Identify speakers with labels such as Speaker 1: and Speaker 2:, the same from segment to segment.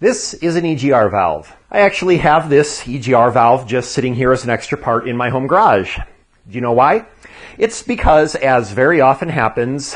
Speaker 1: This is an EGR valve. I actually have this EGR valve just sitting here as an extra part in my home garage. Do you know why? It's because, as very often happens,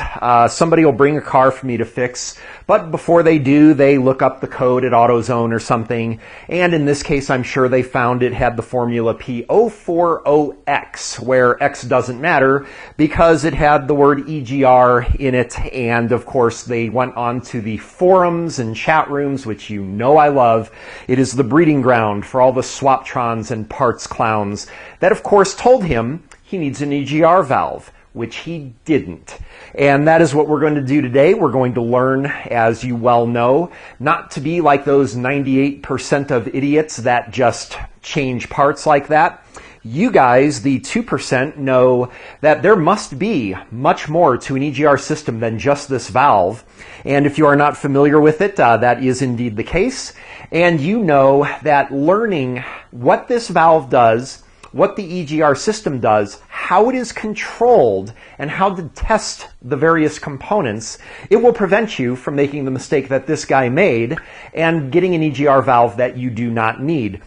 Speaker 1: somebody will bring a car for me to fix, but before they do, they look up the code at AutoZone or something, and in this case, I'm sure they found it had the formula P0400X, where X doesn't matter because it had the word EGR in it, and of course, they went on to the forums and chat rooms, which you know I love. It is the breeding ground for all the swaptrons and parts clowns that, of course, told him he needs an EGR valve, which he didn't. And that is what we're going to do today. We're going to learn, as you well know, not to be like those 98% of idiots that just change parts like that. You guys, the 2%, know that there must be much more to an EGR system than just this valve. And if you are not familiar with it, that is indeed the case. And you know that learning what this valve does, what the EGR system does, how it is controlled, and how to test the various components, it will prevent you from making the mistake that this guy made and getting an EGR valve that you do not need.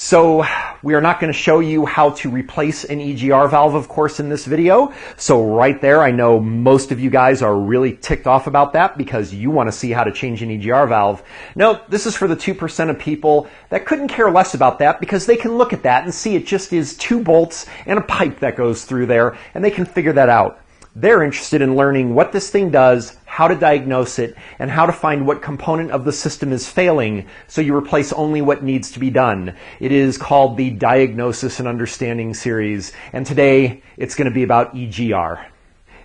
Speaker 1: So we are not going to show you how to replace an EGR valve, of course, in this video. So right there, I know most of you guys are really ticked off about that because you want to see how to change an EGR valve. No, this is for the 2% of people that couldn't care less about that because they can look at that and see it just is 2 bolts and a pipe that goes through there, and they can figure that out. They're interested in learning what this thing does, how to diagnose it, and how to find what component of the system is failing so you replace only what needs to be done. It is called the Diagnosis and Understanding series, and today it's going to be about EGR.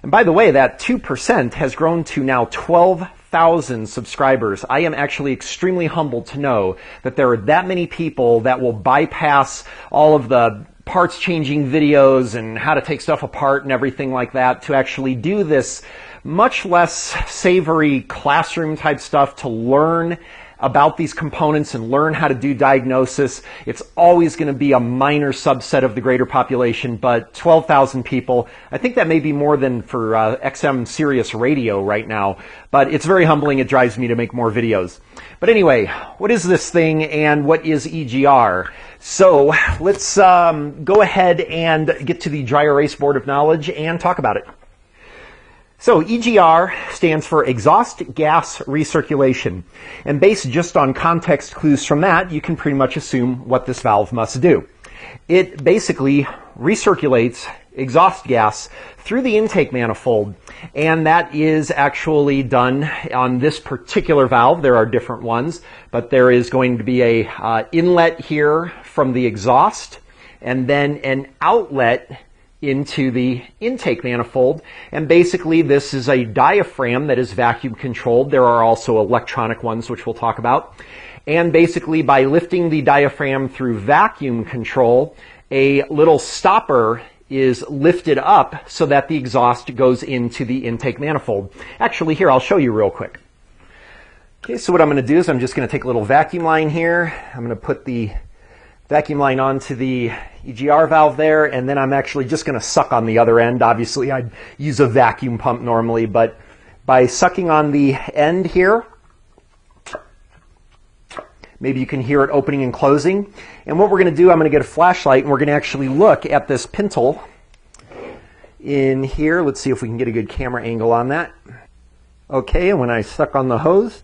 Speaker 1: And by the way, that 2% has grown to now 12,000 subscribers. I am actually extremely humbled to know that there are that many people that will bypass all of the parts changing videos and how to take stuff apart and everything like that to actually do this much less savory classroom type stuff to learn about these components and learn how to do diagnosis. It's always going to be a minor subset of the greater population, but 12,000 people, I think that may be more than for XM Sirius Radio right now, but it's very humbling. It drives me to make more videos. But anyway, what is this thing and what is EGR? So let's go ahead and get to the dry erase board of knowledge and talk about it. So EGR stands for exhaust gas recirculation. And based just on context clues from that, you can pretty much assume what this valve must do. It basically recirculates exhaust gas through the intake manifold, and that is actually done on this particular valve. There are different ones, but there is going to be a inlet here from the exhaust and then an outlet into the intake manifold, and basically this is a diaphragm that is vacuum controlled. There are also electronic ones which we'll talk about, and basically by lifting the diaphragm through vacuum control, a little stopper is lifted up so that the exhaust goes into the intake manifold. Actually, here, I'll show you real quick. Okay, so what I'm going to do is I'm just going to take a little vacuum line here. I'm going to put the vacuum line onto the EGR valve there, and then I'm actually just going to suck on the other end. Obviously, I'd use a vacuum pump normally, but by sucking on the end here, maybe you can hear it opening and closing. And what we're going to do, I'm going to get a flashlight, and we're going to actually look at this pintle in here. Let's see if we can get a good camera angle on that. Okay, and when I suck on the hose,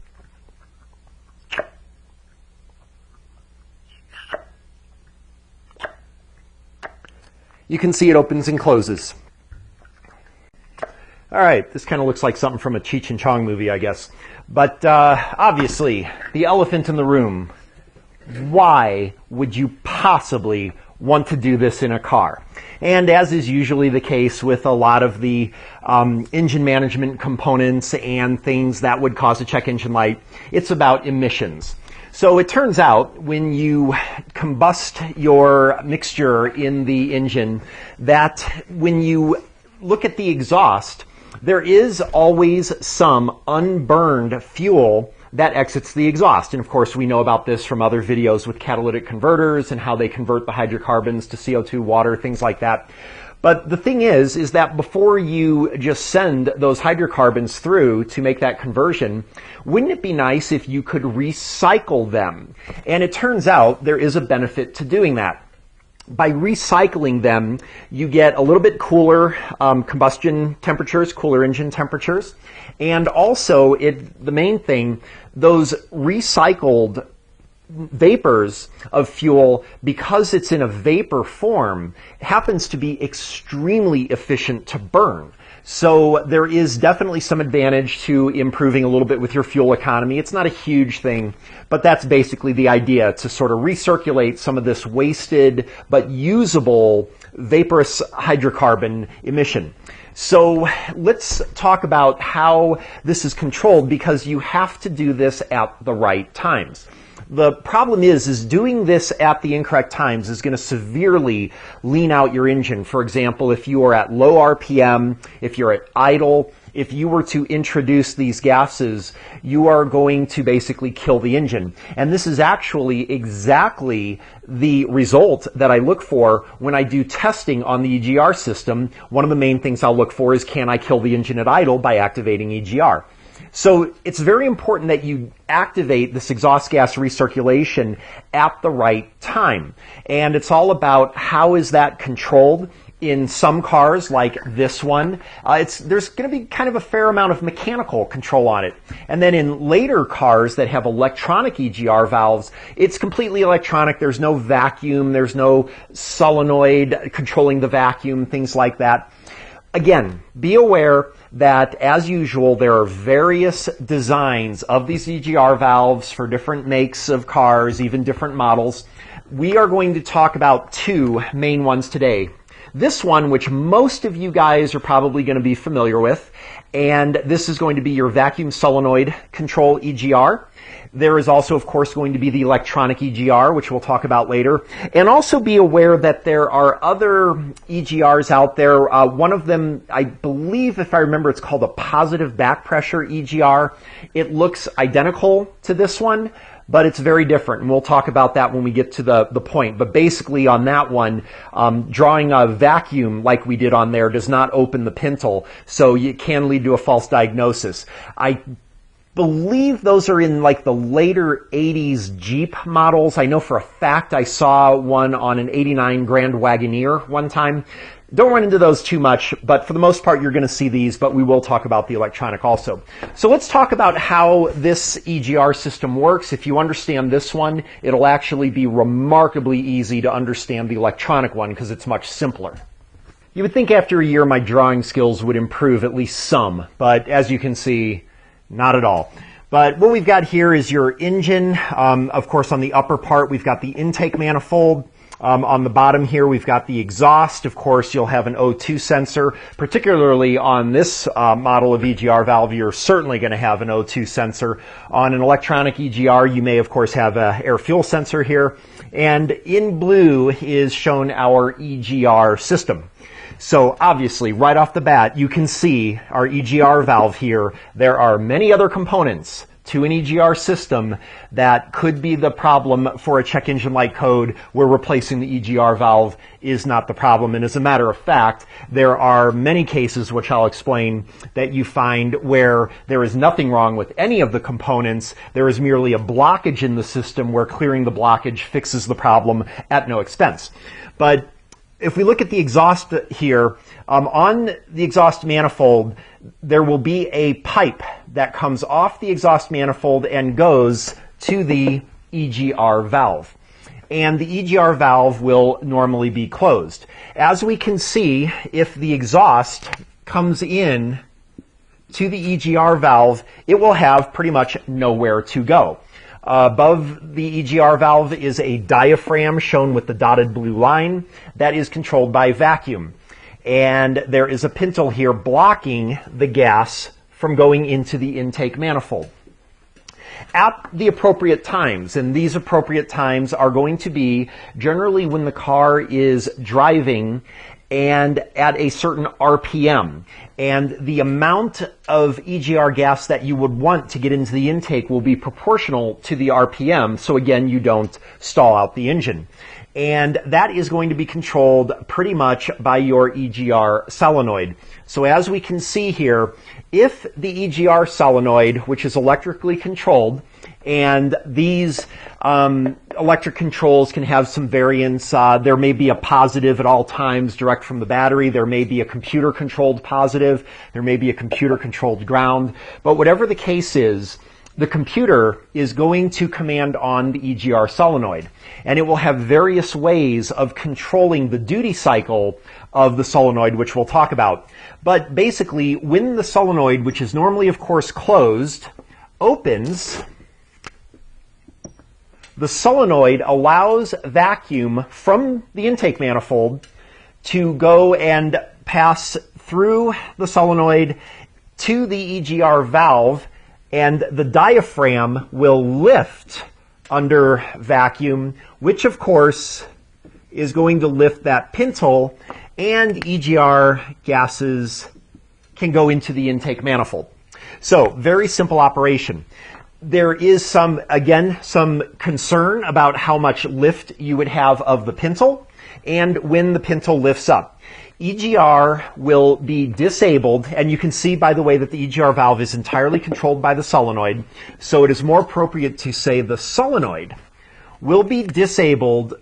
Speaker 1: you can see it opens and closes. All right, this kind of looks like something from a Cheech and Chong movie, I guess. But obviously, the elephant in the room, why would you possibly want to do this in a car? And as is usually the case with a lot of the engine management components and things that would cause a check engine light, it's about emissions. So it turns out when you combust your mixture in the engine that when you look at the exhaust, there is always some unburned fuel that exits the exhaust. And of course, we know about this from other videos with catalytic converters and how they convert the hydrocarbons to CO2, water, things like that. But the thing is that before you just send those hydrocarbons through to make that conversion, wouldn't it be nice if you could recycle them? And it turns out there is a benefit to doing that. By recycling them, you get a little bit cooler combustion temperatures, cooler engine temperatures, and also the main thing, those recycled vapors of fuel, because it's in a vapor form, happens to be extremely efficient to burn. So there is definitely some advantage to improving a little bit with your fuel economy. It's not a huge thing, but that's basically the idea, to sort of recirculate some of this wasted but usable vaporous hydrocarbon emission. So let's talk about how this is controlled, because you have to do this at the right times. The problem is doing this at the incorrect times is going to severely lean out your engine. For example, if you are at low RPM, if you're at idle, if you were to introduce these gases, you are going to basically kill the engine. And this is actually exactly the result that I look for when I do testing on the EGR system. One of the main things I'll look for is, can I kill the engine at idle by activating EGR? So it's very important that you activate this exhaust gas recirculation at the right time. And it's all about how is that controlled. In some cars, like this one, there's going to be kind of a fair amount of mechanical control on it. And then in later cars that have electronic EGR valves, it's completely electronic. There's no vacuum. There's no solenoid controlling the vacuum, things like that. Again, be aware that, as usual, there are various designs of these EGR valves for different makes of cars, even different models. We are going to talk about two main ones today. This one, which most of you guys are probably going to be familiar with, and this is going to be your vacuum solenoid control EGR. There is also, of course, going to be the electronic EGR, which we'll talk about later. And also be aware that there are other EGRs out there. One of them, I believe, if I remember, it's called a positive back pressure EGR. It looks identical to this one, but it's very different, and we'll talk about that when we get to the point. But basically on that one, drawing a vacuum like we did on there does not open the pintle, so it can lead to a false diagnosis. I believe those are in like the later 80s Jeep models. I know for a fact I saw one on an 89 Grand Wagoneer one time. Don't run into those too much, but for the most part you're going to see these, but we will talk about the electronic also. So let's talk about how this EGR system works. If you understand this one, it'll actually be remarkably easy to understand the electronic one because it's much simpler. You would think after a year my drawing skills would improve at least some, but as you can see, not at all. But what we've got here is your engine. Of course, on the upper part, we've got the intake manifold. On the bottom here, we've got the exhaust. Of course, you'll have an O2 sensor. Particularly on this model of EGR valve, you're certainly going to have an O2 sensor. On an electronic EGR, you may, of course, have an air-fuel sensor here. And in blue is shown our EGR system. So obviously, right off the bat, you can see our EGR valve here. There are many other components to an EGR system that could be the problem for a check engine light code where replacing the EGR valve is not the problem. And as a matter of fact, there are many cases, which I'll explain, that you find where there is nothing wrong with any of the components. There is merely a blockage in the system where clearing the blockage fixes the problem at no expense. But if we look at the exhaust here, on the exhaust manifold, there will be a pipe that comes off the exhaust manifold and goes to the EGR valve. And the EGR valve will normally be closed. As we can see, if the exhaust comes in to the EGR valve, it will have pretty much nowhere to go. Above the EGR valve is a diaphragm shown with the dotted blue line that is controlled by vacuum. And there is a pintle here blocking the gas from going into the intake manifold. At the appropriate times, and these appropriate times are going to be generally when the car is driving and at a certain RPM. And the amount of EGR gas that you would want to get into the intake will be proportional to the RPM, so again, you don't stall out the engine. and that is going to be controlled pretty much by your EGR solenoid. So as we can see here, if the EGR solenoid, which is electrically controlled, and these electric controls can have some variance. There may be a positive at all times direct from the battery. There may be a computer-controlled positive. There may be a computer-controlled ground. But whatever the case is, the computer is going to command on the EGR solenoid. And it will have various ways of controlling the duty cycle of the solenoid, which we'll talk about. But basically, when the solenoid, which is normally, of course, closed, opens, the solenoid allows vacuum from the intake manifold to go and pass through the solenoid to the EGR valve, and the diaphragm will lift under vacuum, which of course is going to lift that pintle, and EGR gases can go into the intake manifold. So, very simple operation. There is some concern about how much lift you would have of the pintle and when the pintle lifts up. EGR will be disabled, and you can see, by the way, that the EGR valve is entirely controlled by the solenoid, so it is more appropriate to say the solenoid will be disabled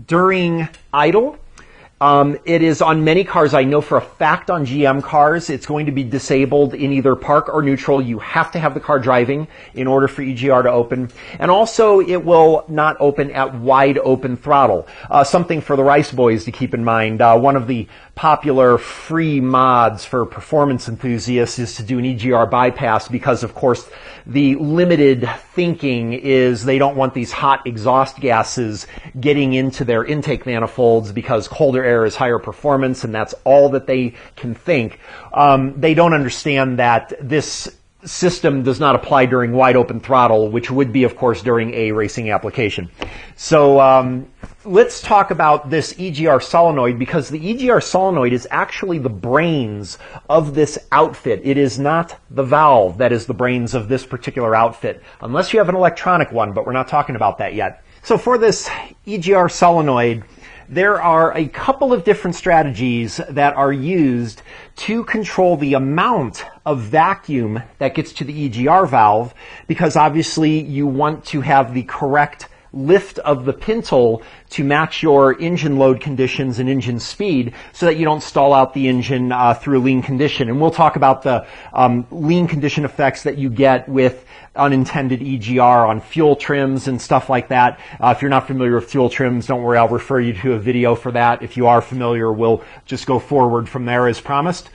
Speaker 1: during idle. It is on many cars. I know for a fact on GM cars, it's going to be disabled in either park or neutral. You have to have the car driving in order for EGR to open. And also, it will not open at wide open throttle. Something for the Rice Boys to keep in mind. One of the popular free mods for performance enthusiasts is to do an EGR bypass because, of course, the limited thinking is they don't want these hot exhaust gases getting into their intake manifolds because colder air is higher performance, and that's all that they can think. They don't understand that this system does not apply during wide open throttle, which would be, of course, during a racing application. So let's talk about this EGR solenoid, because the EGR solenoid is actually the brains of this outfit. It is not the valve that is the brains of this particular outfit, unless you have an electronic one, but we're not talking about that yet. So for this EGR solenoid, there are a couple of different strategies that are used to control the amount of vacuum that gets to the EGR valve, because obviously you want to have the correct lift of the pintle to match your engine load conditions and engine speed so that you don't stall out the engine through lean condition. And we'll talk about the lean condition effects that you get with unintended EGR on fuel trims and stuff like that. If you're not familiar with fuel trims, don't worry, I'll refer you to a video for that. If you are familiar, we'll just go forward from there as promised.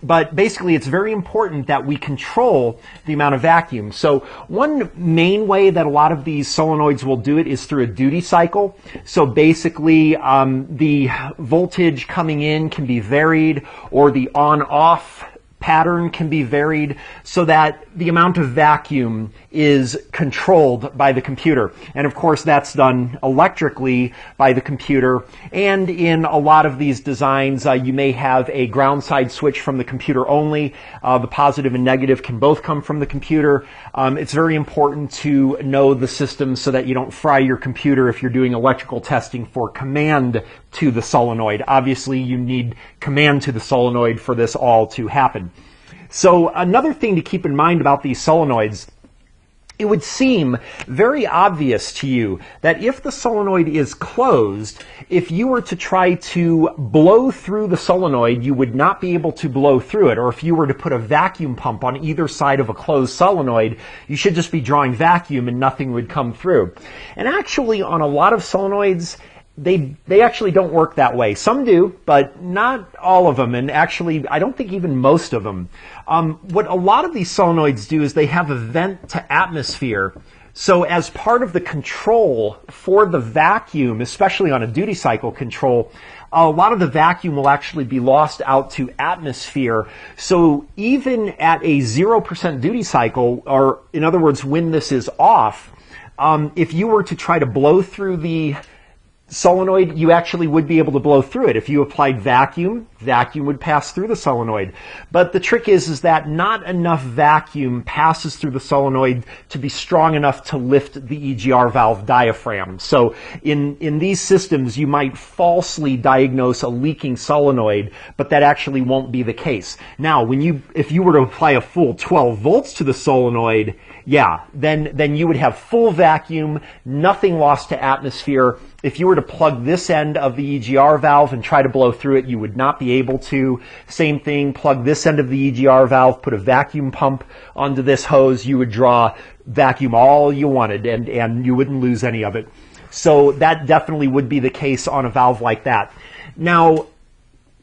Speaker 1: But basically, it's very important that we control the amount of vacuum. So one main way that a lot of these solenoids will do it is through a duty cycle. So basically, the voltage coming in can be varied, or the on-off pattern can be varied so that the amount of vacuum is controlled by the computer. And of course, that's done electrically by the computer. And in a lot of these designs, you may have a ground side switch from the computer only. The positive and negative can both come from the computer. It's very important to know the system so that you don't fry your computer if you're doing electrical testing for command to the solenoid. Obviously, you need command to the solenoid for this all to happen. So another thing to keep in mind about these solenoids, it would seem very obvious to you that if the solenoid is closed, if you were to try to blow through the solenoid, you would not be able to blow through it. Or if you were to put a vacuum pump on either side of a closed solenoid, you should just be drawing vacuum and nothing would come through. And actually, on a lot of solenoids, they actually don't work that way. Some do, but not all of them, and actually I don't think even most of them. What a lot of these solenoids do is they have a vent to atmosphere. So as part of the control for the vacuum, especially on a duty cycle control, a lot of the vacuum will actually be lost out to atmosphere. So even at a 0% duty cycle, or in other words, when this is off, if you were to try to blow through the solenoid, you actually would be able to blow through it. If you applied vacuum vacuum would pass through the solenoid. But the trick is that not enough vacuum passes through the solenoid to be strong enough to lift the EGR valve diaphragm. So in these systems, you might falsely diagnose a leaking solenoid, but that actually won't be the case. Now, if you were to apply a full 12 volts to the solenoid, yeah, then you would have full vacuum, nothing lost to atmosphere. If you were to plug this end of the EGR valve and try to blow through it, you would not be able to. Same thing, plug this end of the EGR valve, put a vacuum pump onto this hose, you would draw vacuum all you wanted and you wouldn't lose any of it. So that definitely would be the case on a valve like that. Now,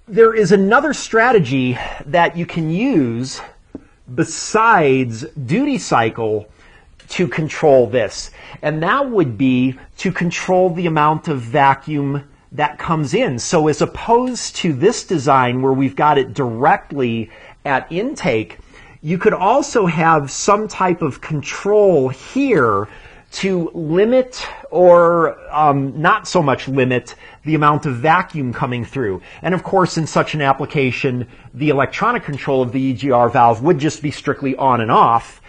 Speaker 1: there is another strategy that you can use besides duty cycle to control this, and that would be to control the amount of vacuum that comes in. So as opposed to this design where we've got it directly at intake, you could also have some type of control here to limit or not so much limit the amount of vacuum coming through. And of course, in such an application, the electronic control of the EGR valve would just be strictly on and off,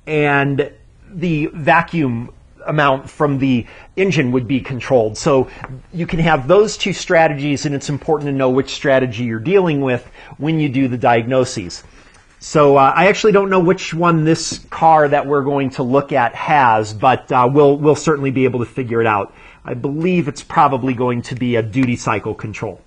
Speaker 1: and the vacuum amount from the engine would be controlled. So you can have those two strategies, and it's important to know which strategy you're dealing with when you do the diagnoses. So I actually don't know which one this car that we're going to look at has, but we'll certainly be able to figure it out. I believe it's probably going to be a duty cycle control.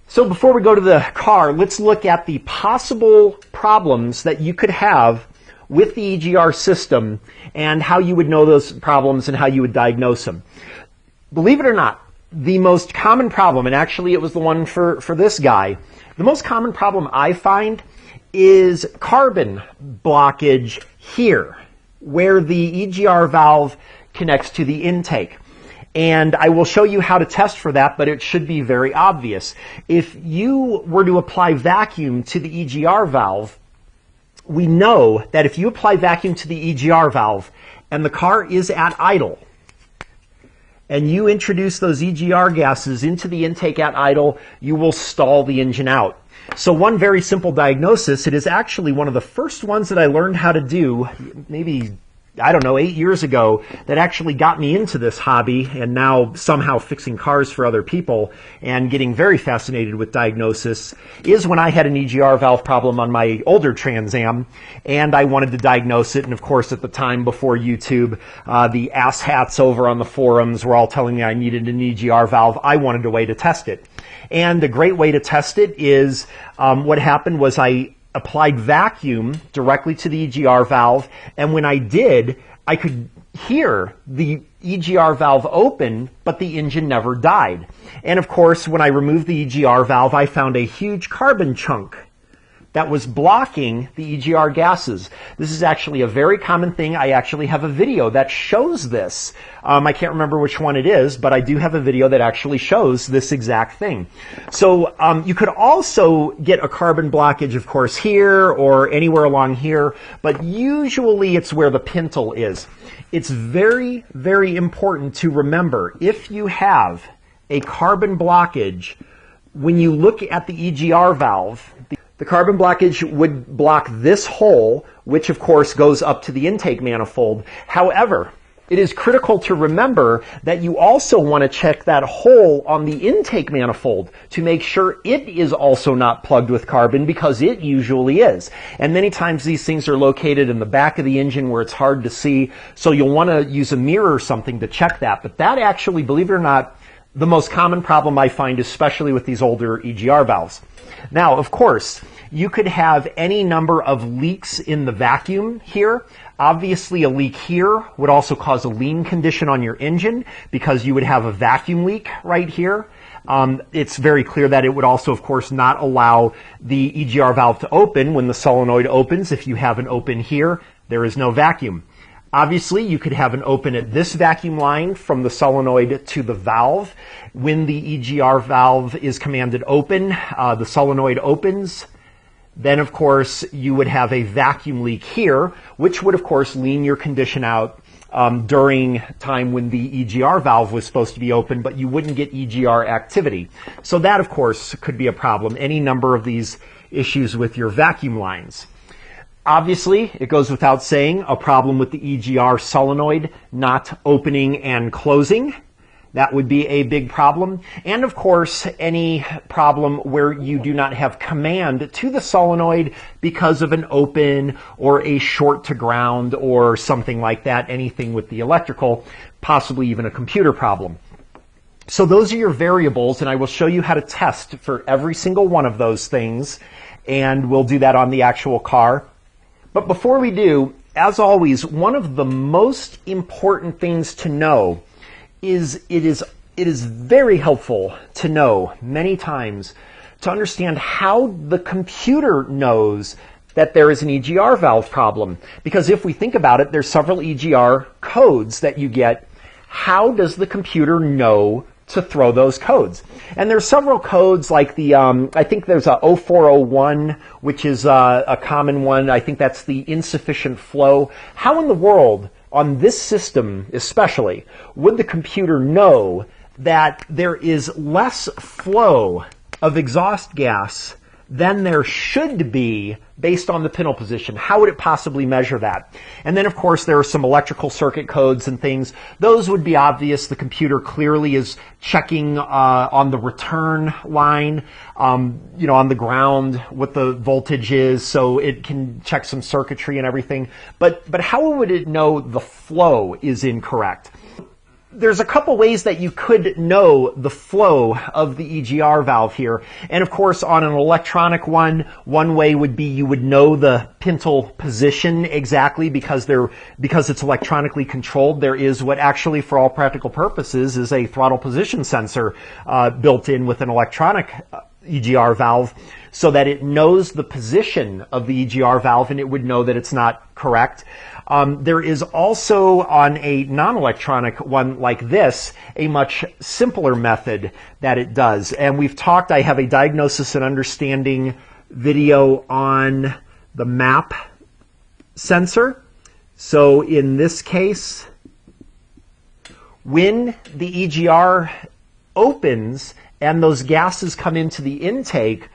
Speaker 1: So before we go to the car, let's look at the possible problems that you could have with the EGR system and how you would know those problems and how you would diagnose them. Believe it or not, the most common problem, and actually it was the one for this guy, the most common problem I find is carbon blockage here, where the EGR valve connects to the intake. And I will show you how to test for that, but it should be very obvious. If you were to apply vacuum to the EGR valve, we know that if you apply vacuum to the EGR valve and the car is at idle, and you introduce those EGR gases into the intake at idle, you will stall the engine out. So one very simple diagnosis, it is actually one of the first ones that I learned how to do, maybe, I don't know, 8 years ago, that actually got me into this hobby and now somehow fixing cars for other people and getting very fascinated with diagnosis, is when I had an EGR valve problem on my older Trans Am and I wanted to diagnose it. And of course, at the time before YouTube, the asshats over on the forums were all telling me I needed an EGR valve. I wanted a way to test it. And a great way to test it is what happened was I applied vacuum directly to the EGR valve, and when I did, I could hear the EGR valve open, but the engine never died. And of course, when I removed the EGR valve, I found a huge carbon chunk that was blocking the EGR gases. This is actually a very common thing. I actually have a video that shows this. I can't remember which one it is, but I do have a video that actually shows this exact thing. So you could also get a carbon blockage, of course, here or anywhere along here, but usually it's where the pintle is. It's very, very important to remember, if you have a carbon blockage, when you look at the EGR valve, the carbon blockage would block this hole, which of course goes up to the intake manifold. However, it is critical to remember that you also want to check that hole on the intake manifold to make sure it is also not plugged with carbon, because it usually is. And many times these things are located in the back of the engine where it's hard to see, so you'll want to use a mirror or something to check that. But that actually, believe it or not, the most common problem I find, especially with these older EGR valves. Now, of course, you could have any number of leaks in the vacuum here. Obviously, a leak here would also cause a lean condition on your engine because you would have a vacuum leak right here. It's very clear that it would also, of course, not allow the EGR valve to open when the solenoid opens. If you have an open here, there is no vacuum. Obviously, you could have an open at this vacuum line from the solenoid to the valve. When the EGR valve is commanded open, the solenoid opens. Then, of course, you would have a vacuum leak here, which would, of course, lean your condition out. during time when the EGR valve was supposed to be open, but you wouldn't get EGR activity. So that, of course, could be a problem. Any number of these issues with your vacuum lines. Obviously, it goes without saying, a problem with the EGR solenoid not opening and closing. That would be a big problem. And of course, any problem where you do not have command to the solenoid because of an open or a short to ground or something like that, anything with the electrical, possibly even a computer problem. So those are your variables, and I will show you how to test for every single one of those things, and we'll do that on the actual car. But before we do, as always, one of the most important things to know is it is very helpful to know many times to understand how the computer knows that there is an EGR valve problem. Because if we think about it, there's several EGR codes that you get. How does the computer know to throw those codes? And there's several codes like the, I think there's a 0401, which is a common one. I think that's the insufficient flow. How in the world, on this system especially, would the computer know that there is less flow of exhaust gas than there should be based on the pintle position? How would it possibly measure that? And then, of course, there are some electrical circuit codes and things. Those would be obvious. The computer clearly is checking on the return line, on the ground, what the voltage is, so it can check some circuitry and everything. But how would it know the flow is incorrect? There's a couple ways that you could know the flow of the EGR valve here. And of course, on an electronic one way would be you would know the pintle position exactly because it's electronically controlled. There is what actually, for all practical purposes, is a throttle position sensor built in with an electronic EGR valve, so that it knows the position of the EGR valve and it would know that it's not correct. There is also, on a non-electronic one like this, a much simpler method that it does. And we've talked, I have a Diagnosis and Understanding video on the MAP sensor. So in this case, when the EGR opens and those gases come into the intake,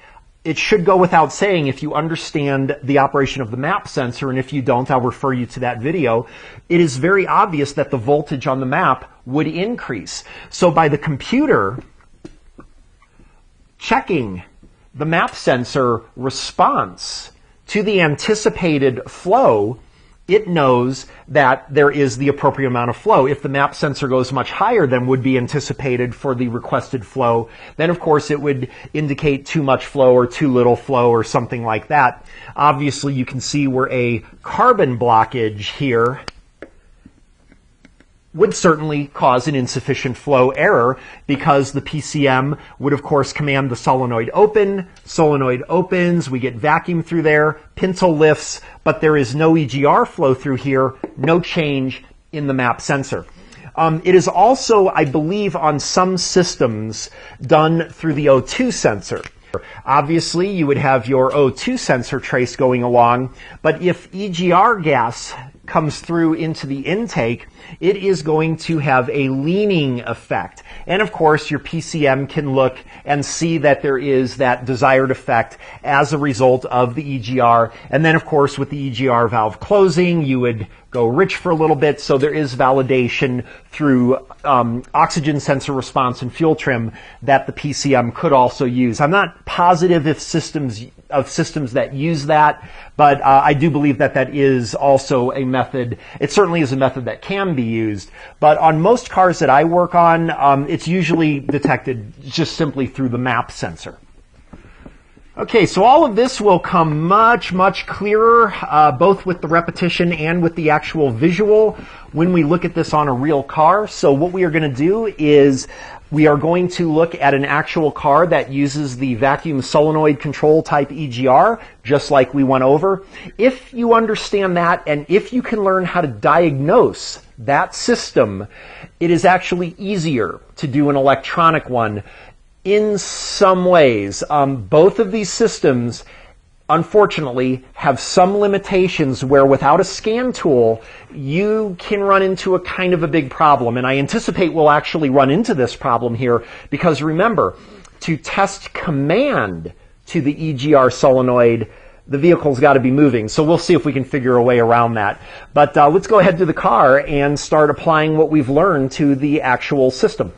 Speaker 1: it should go without saying, if you understand the operation of the MAP sensor, and if you don't, I'll refer you to that video, it is very obvious that the voltage on the MAP would increase. So by the computer checking the MAP sensor response to the anticipated flow, it knows that there is the appropriate amount of flow. If the MAP sensor goes much higher than would be anticipated for the requested flow, then of course it would indicate too much flow or too little flow or something like that. Obviously, you can see where a carbon blockage here would certainly cause an insufficient flow error, because the PCM would of course command the solenoid open. Solenoid opens, we get vacuum through there, pintle lifts, but there is no EGR flow through here, no change in the MAP sensor. It is also, I believe, on some systems done through the O2 sensor. Obviously, you would have your O2 sensor trace going along, but if EGR gas comes through into the intake, it is going to have a leaning effect. And of course, your PCM can look and see that there is that desired effect as a result of the EGR. And then of course, with the EGR valve closing, you would go rich for a little bit. So there is validation through oxygen sensor response and fuel trim that the PCM could also use. I'm not positive if systems that use that, but I do believe that that is also a method. It certainly is a method that can be used, but on most cars that I work on, it's usually detected just simply through the MAP sensor. Okay, so all of this will come much, much clearer, both with the repetition and with the actual visual when we look at this on a real car. So what we are going to do is we are going to look at an actual car that uses the vacuum solenoid control type EGR, just like we went over. If you understand that, and if you can learn how to diagnose that system, it is actually easier to do an electronic one in some ways. Both of these systems unfortunately, have some limitations where without a scan tool, you can run into a kind of a big problem. And I anticipate we'll actually run into this problem here because remember, to test command to the EGR solenoid, the vehicle's got to be moving. So we'll see if we can figure a way around that. But let's go ahead to the car and start applying what we've learned to the actual system.